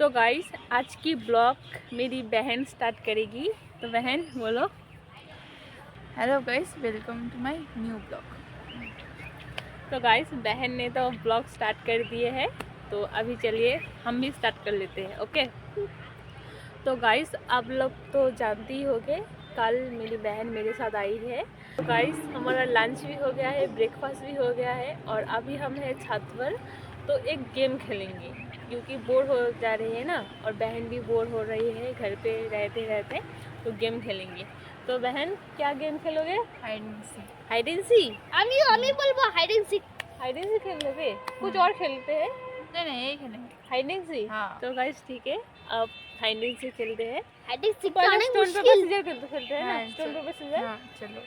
तो गाइस आज की ब्लॉग मेरी बहन स्टार्ट करेगी। तो बहन बोलो। Hello guys, welcome to my new blog. तो गाइस बहन ने तो ब्लॉग स्टार्ट कर दिए हैं, तो अभी चलिए हम भी स्टार्ट कर लेते हैं। ओके। तो गाइस आप लोग तो जानते ही होंगे, कल मेरी बहन मेरे साथ आई है। तो गाइस हमारा लंच भी हो गया है, ब्रेकफास्ट भी हो गया है और अभी हम हैं छत पर। तो एक गेम खेलेंगे क्योंकि बोर हो जा रही है ना, और बहन भी बोर हो रही है घर पे रहते रहते। तो गेम खेलेंगे। तो बहन क्या गेम खेलोगे? Hide and seek. Hide and seek? আমি বলবো hide and seek. Hide and seek खेल लोगे? कुछ और खेलते हैं? नहीं यही खेलेंगे। Hide and seek? हाँ। तो गाइस ठीक है, अब हाइड एंड सी खेलते हैं। হাইড এন্ড সিক पहले অনেক स्टोन पेपर মুশকিল। सीजर खेलते हैं ना। Stone paper scissor. हाँ चलो।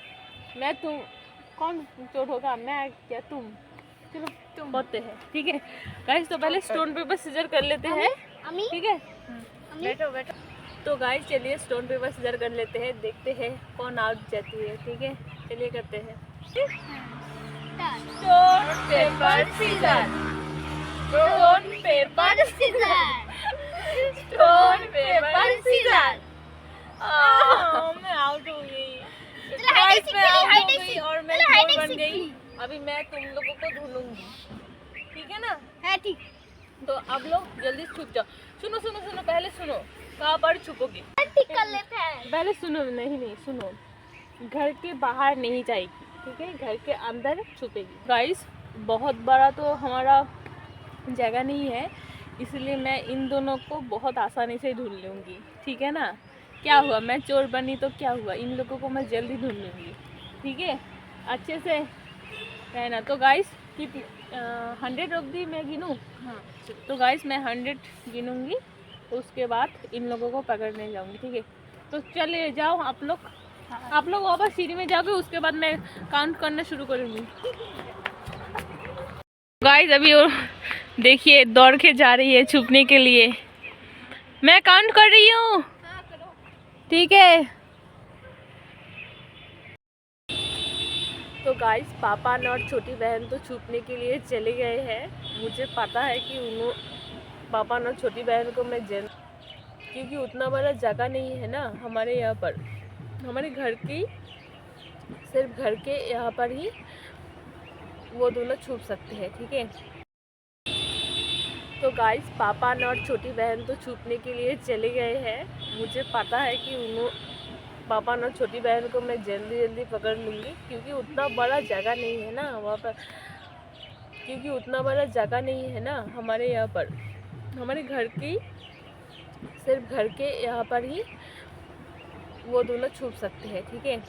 मैं तुम, कौन चोट होगा, मैं या तुम? चलो तुम। होते हैं, ठीक है गाइस। तो पहले स्टोन पेपर सीजर कर लेते हैं, আমি ठीक है। बैठो बैठो। तो गाइस चलिए स्टोन पेपर सीजर कर लेते हैं, देखते हैं कौन आउट जाती है, ठीक है। चलिए करते हैं। Stone paper scissor, stone paper scissor. Stone paper scissor. मैं आउट हो गई। चलो हाइड Guys, एंड सीक मैं out हो हाइड एंड गई सीक और मैं चलो हाइड चोर एंड बन सीक गई। अभी मैं तुम लोगों को ढूंढूंगी, ठीक है ना। হ্যাঁ ঠিক। तो आप लोग जल्दी छुप जाओ। सुनो सुनो सुनो, पहले सुनो कहाँ पर छुपोगे। ठीक कर लेते हैं। पहले सुनो, नहीं सुनो, घर के बाहर नहीं जाएगी, ठीक है, घर के अंदर छुपेगी। गाइस बहुत बड़ा तो हमारा जगह नहीं है, इसलिए मैं इन दोनों को बहुत आसानी से ढूंढ लूँगी, ठीक है ना। क्या हुआ, मैं चोर बनी तो क्या हुआ, इन लोगों को मैं जल्दी ढूंढ लूँगी, ठीक है। अच्छे से रहना। तो गाइस 100 ऑब्दी मैं गिनूँ? हाँ तो गाइस मैं 100 गिनूँगी, उसके बाद इन लोगों को पकड़ने जाऊँगी, ठीक है। तो चले जाओ आप लोग। आप लोग वापस सीढ़ी में जाओगे, उसके बाद मैं काउंट करना शुरू करूँगी। गाइस अभी वो देखिए दौड़ के जा रही है छुपने के लिए। मैं काउंट कर रही हूँ, ठीक है। तो गाइस पापा और छोटी बहन तो छुपने के लिए चले गए हैं। मुझे पता है कि पापा और छोटी बहन को मैं क्योंकि उतना बड़ा जगह नहीं है ना हमारे यहाँ पर, हमारे घर की सिर्फ घर के यहाँ पर ही वो दोनों छुप सकते हैं, ठीक है। तो गाइस पापा और छोटी बहन तो छुपने के लिए चले गए हैं। मुझे पता है कि पापा और छोटी बहन को मैं जल्दी जल्दी पकड़ लूँगी, क्योंकि उतना बड़ा जगह नहीं है ना वहाँ पर, क्योंकि उतना बड़ा जगह नहीं है ना हमारे यहाँ पर, हमारे घर की सिर्फ घर के यहाँ पर ही वो दोनों छुप सकते हैं, ठीक है।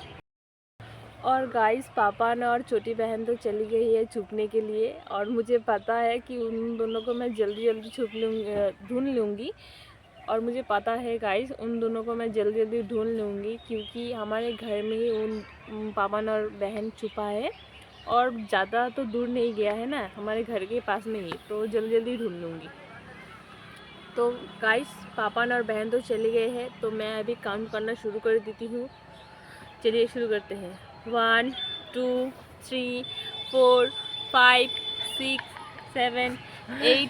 और गाइस पापा और छोटी बहन तो चली गई है छुपने के लिए, और मुझे पता है कि उन दोनों को मैं जल्दी जल्दी ढूंढ लूँगी। और मुझे पता है गाइस उन दोनों को मैं जल्दी जल्दी ढूंढ लूँगी, क्योंकि हमारे घर में ही उन पापा और बहन छुपा है, और ज़्यादा तो दूर नहीं गया है ना, हमारे घर के पास में ही, तो जल्दी जल्दी ढूंढ लूँगी। तो गाइस पापा और बहन तो चले गए हैं, तो मैं अभी काउंट करना शुरू कर देती हूँ। चलिए शुरू करते हैं। 1 2 3 4 5 6 7 8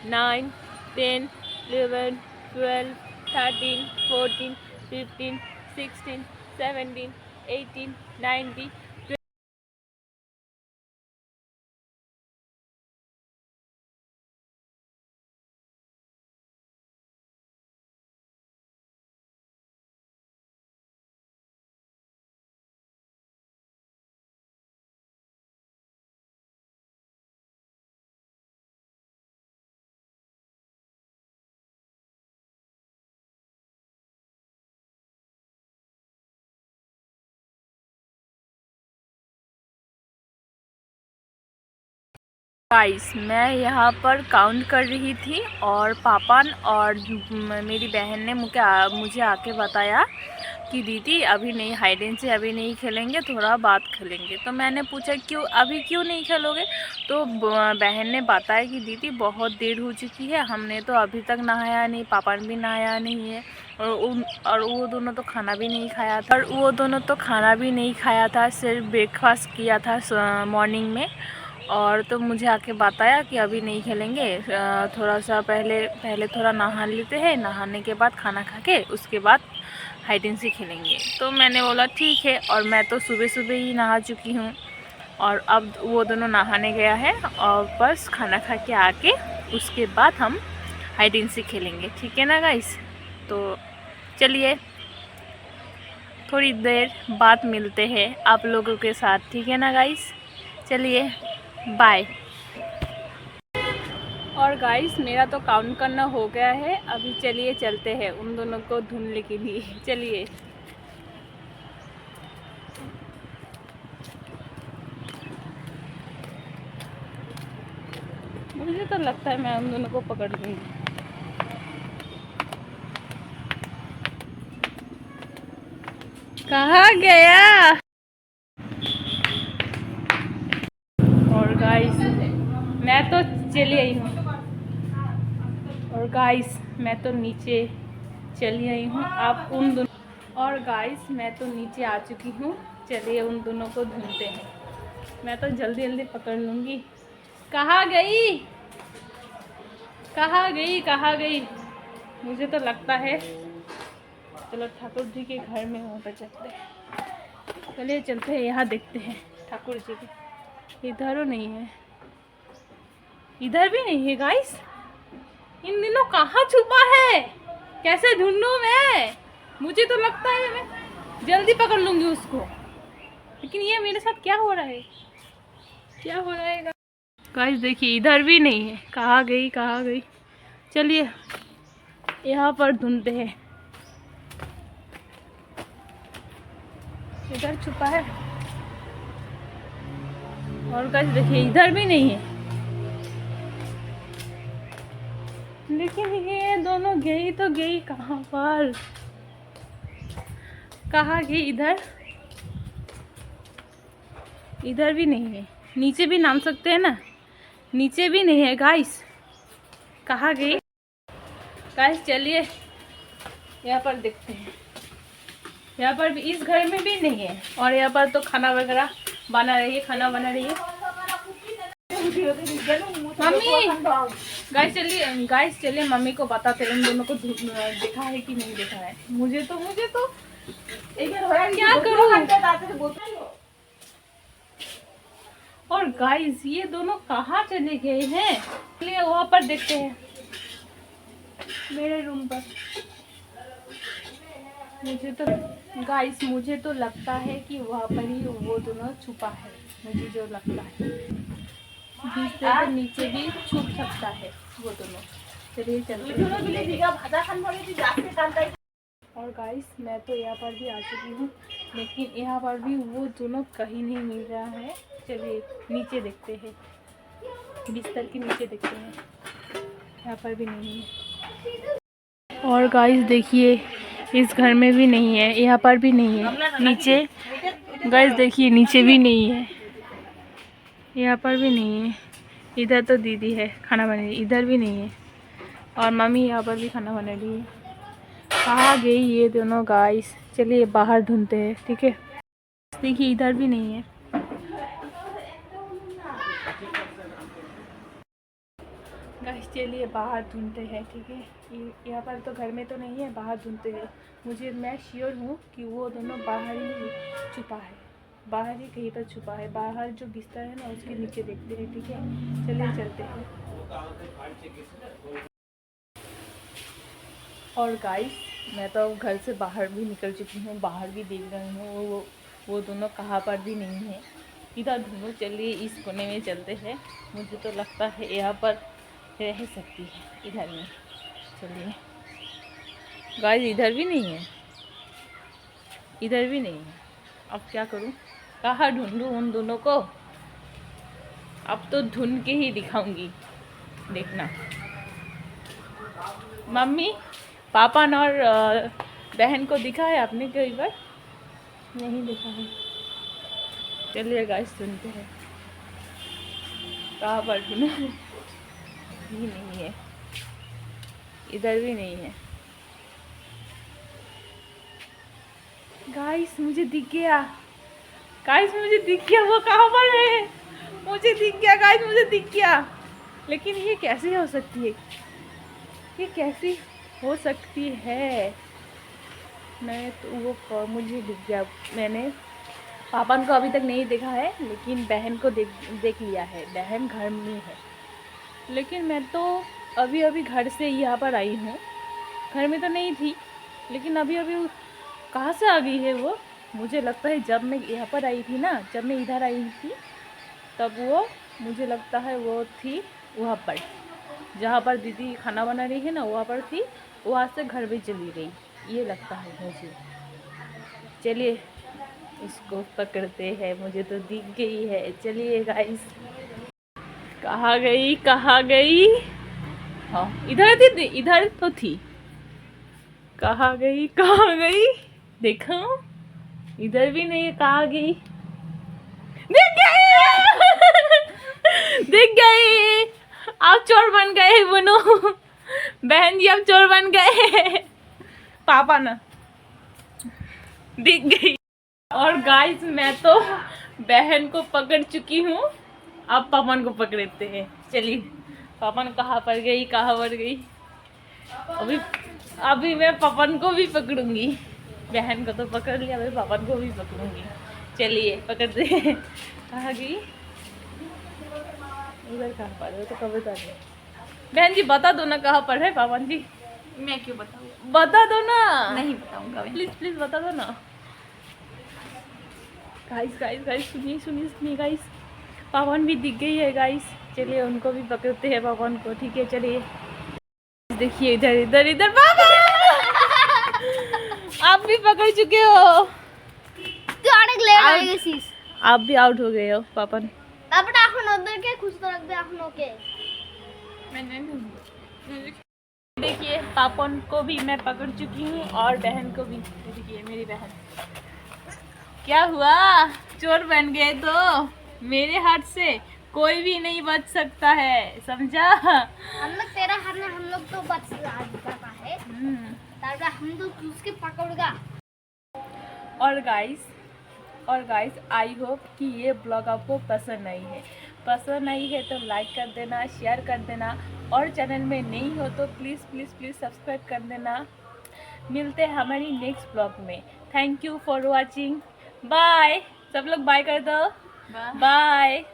9 10 11 12 13 14 15 16 17 18 19 गाइस मैं यहाँ पर काउंट कर रही थी, और पापा और मेरी बहन ने मुझे आके बताया कि दीदी अभी नहीं, हाइड एंड सीक अभी नहीं खेलेंगे, थोड़ा बाद खेलेंगे। तो मैंने पूछा क्यों, अभी क्यों नहीं खेलोगे? तो बहन ने बताया कि दीदी बहुत देर हो चुकी है, हमने तो अभी तक नहाया नहीं, पापा ने भी नहाया नहीं है, और वो दोनों तो खाना भी नहीं खाया था, सिर्फ ब्रेकफास्ट किया था मॉर्निंग में। और तो मुझे आके बताया कि अभी नहीं खेलेंगे, थोड़ा सा पहले थोड़ा नहा लेते हैं, नहाने के बाद खाना खा के उसके बाद हाइड एंड सीक खेलेंगे। तो मैंने बोला ठीक है, और मैं तो सुबह सुबह ही नहा चुकी हूँ और अब वो दोनों नहाने गया है और बस खाना खा के आके उसके बाद हम हाइड एंड सीक खेलेंगे, ठीक है ना गाइस। तो चलिए थोड़ी देर बाद मिलते हैं आप लोगों के साथ, ठीक है ना गाइस। चलिए बाय। और गाइस मेरा तो काउंट करना हो गया है, अभी चलिए चलते हैं उन दोनों को ढूंढने के लिए। चलिए मुझे तो लगता है मैं उन दोनों को पकड़ लूँगी। कहाँ गया? और गाइस मैं तो चली आई हूँ, और गाइस मैं तो नीचे चली आई हूँ। आप उन दोनों, और गाइस मैं तो नीचे आ चुकी हूँ। चलिए उन दोनों को ढूंढते हैं, मैं तो जल्दी जल्दी पकड़ लूँगी। कहाँ गई, कहाँ गई, कहाँ गई? मुझे तो लगता है, चलो ठाकुर जी के घर में वहाँ पर चलते हैं। चलिए चलते हैं, यहाँ देखते हैं ठाकुर जी के। इधर नहीं है, इधर भी नहीं है गाइस। इन दिनों कहाँ छुपा है, कैसे ढूंढूं मैं? मुझे तो लगता है मैं जल्दी पकड़ लूँगी उसको, लेकिन ये मेरे साथ क्या हो रहा है, क्या हो रहा है गाइस? देखिए इधर भी नहीं है, कहाँ गई, कहाँ गई? चलिए यहाँ पर ढूंढते हैं, इधर छुपा है। और गाइस देखिए इधर भी नहीं है, लेकिन ये दोनों गई तो गई कहाँ पर, कहाँ गई? इधर भी नहीं है, नीचे भी नाम सकते हैं ना, नीचे भी नहीं है गाइस। कहाँ गई गाइस? चलिए यहाँ पर देखते हैं, यहाँ पर भी, इस घर में भी नहीं है। और यहाँ पर तो खाना वगैरह बना रही है, खाना बना रही है मम्मी। गाइस चलिए मम्मी को बताते हैं उन दोनों को देखा है कि नहीं देखा है। मुझे तो क्या करूँ? और गाइस ये दोनों कहाँ चले गए हैं? चलिए वहाँ पर देखते हैं, मेरे रूम पर। मुझे तो लगता है कि वहाँ पर ही वो दोनों छुपा है, मुझे जो लगता है। बिस्तर के नीचे भी छुप सकता है वो दोनों। चलिए चलते हैं। और गाइस मैं तो यहाँ पर भी आ चुकी हूँ, लेकिन यहाँ पर भी वो दोनों कहीं नहीं मिल रहा है। चलिए नीचे देखते हैं, बिस्तर के नीचे देखते हैं, यहाँ पर भी नहीं है। और गाइस देखिए इस घर में भी नहीं है, यहाँ पर भी नहीं है। नीचे गाइस देखिए नीचे भी नहीं है, यहाँ पर भी नहीं है। इधर तो दीदी है खाना बना रही, इधर भी नहीं है। और मम्मी यहाँ पर भी खाना बना रही है। कहाँ गई ये दोनों गाइस? चलिए बाहर ढूंढते हैं, ठीक है। देखिए इधर भी नहीं है। गाइस चलिए बाहर ढूंढते हैं, ठीक है। यहाँ पर तो घर में तो नहीं है, बाहर ढूंढते हैं। मैं श्योर हूँ कि वो दोनों बाहर ही छुपा है, बाहर ही कहीं पर छुपा है। बाहर जो बिस्तर है ना उसके नीचे देखते हैं, ठीक है। चलिए चलते हैं। और गाइस मैं तो घर से बाहर भी निकल चुकी हूँ, बाहर भी देख रही हूँ, वो दोनों कहाँ पर भी नहीं है। इधर ढूंढो, चलिए इस कोने में चलते हैं। मुझे तो लगता है यहाँ पर रह सकती है, इधर में। चलिए गाइस इधर भी नहीं है, इधर भी नहीं है। अब क्या करूँ, कहाँ ढूंढूँ उन दोनों को? अब तो ढूंढ के ही दिखाऊंगी, देखना। मम्मी पापा और बहन को दिखा है आपने कई बार? नहीं दिखा है। चलिए गाइस सुनते हैं, कहाँ पर ढूंढूं? भी नहीं है, इधर भी नहीं है। गाइस मुझे दिख गया, गाइस मुझे दिख गया। वो कहाँ पर है? मुझे दिख गया गाइस, मुझे दिख गया। लेकिन ये कैसे हो सकती है, ये कैसी हो सकती है? मैं तो वो मुझे दिख गया। मैंने पापा को अभी तक नहीं देखा है, लेकिन बहन को देख लिया है। बहन घर में है, लेकिन मैं तो अभी अभी घर से यहाँ पर आई हूँ। घर में तो नहीं थी, लेकिन अभी अभी कहाँ से आ गई है वो? मुझे लगता है जब मैं यहाँ पर आई थी ना, जब मैं इधर आई थी, तब वो मुझे लगता है वो थी वहाँ पर, जहाँ पर दीदी खाना बना रही है ना, वहाँ पर थी। वहाँ से घर भी चली गई, ये लगता है मुझे। चलिए इसको पकड़ते हैं, मुझे तो दिख गई है। चलिए गाइस, कहाँ गई, कहाँ गई? हाँ इधर थी, इधर तो थी। कहाँ गई, कहाँ गई? देखो इधर भी नहीं है, कहाँ गई? दिख गई दिख गई। आप चोर बन गए बनो, बहन जी आप चोर बन गए। पापा ना दिख गई। और गाइस मैं तो बहन को पकड़ चुकी हूँ, अब पापन को पकड़ते हैं। चलिए पापन कहाँ पर गई, कहाँ पर गई? अभी मैं पापन को भी पकड़ूंगी। बहन को तो पकड़ लिया, अभी पापन को भी पकड़ूंगी। चलिए पकड़ते हैं। कहाँ गई? उधर कहाँ पर है? तो कभी तक नहीं। बहन जी बता दो ना कहाँ पर है पापन जी। मैं क्यों बताऊँ? बता दो ना। नहीं बताऊंगा मैं। प्लीज प्लीज बता दो ना। गाइस गाइस गाइस सुनिए सुनिए सुनिए गाइस, पावन भी दिख गई है गाइस। चलिए उनको भी पकड़ते हैं, पावन को। ठीक है चलिए। देखिए इधर इधर इधर पापा आप भी पकड़ चुके हो। তুই অনেক লেট হয়ে গেছিস। आप भी आउट हो गए हो पापन। তারপরে এখন ওদেরকে খুঁজতে লাগবে এখন ওকে। देखिए पापन को भी मैं पकड़ चुकी हूँ और बहन को भी। देखिए मेरी बहन, क्या हुआ? चोर बन गए तो मेरे हाथ से कोई भी नहीं बच सकता है, समझा? हम लोग तेरा हाथ में हम लोग तो बच जाता है, ताकि हम तो उसके पकड़ेगा। और गाइस आई होप कि ये ब्लॉग आपको पसंद आई है। पसंद आई है तो लाइक कर देना, शेयर कर देना, और चैनल में नहीं हो तो प्लीज़ प्लीज़ प्लीज़ सब्सक्राइब कर देना। मिलते हैं हमारी नेक्स्ट ब्लॉग में। Thank you for watching. Bye. सब लोग बाय कर दो। बाय।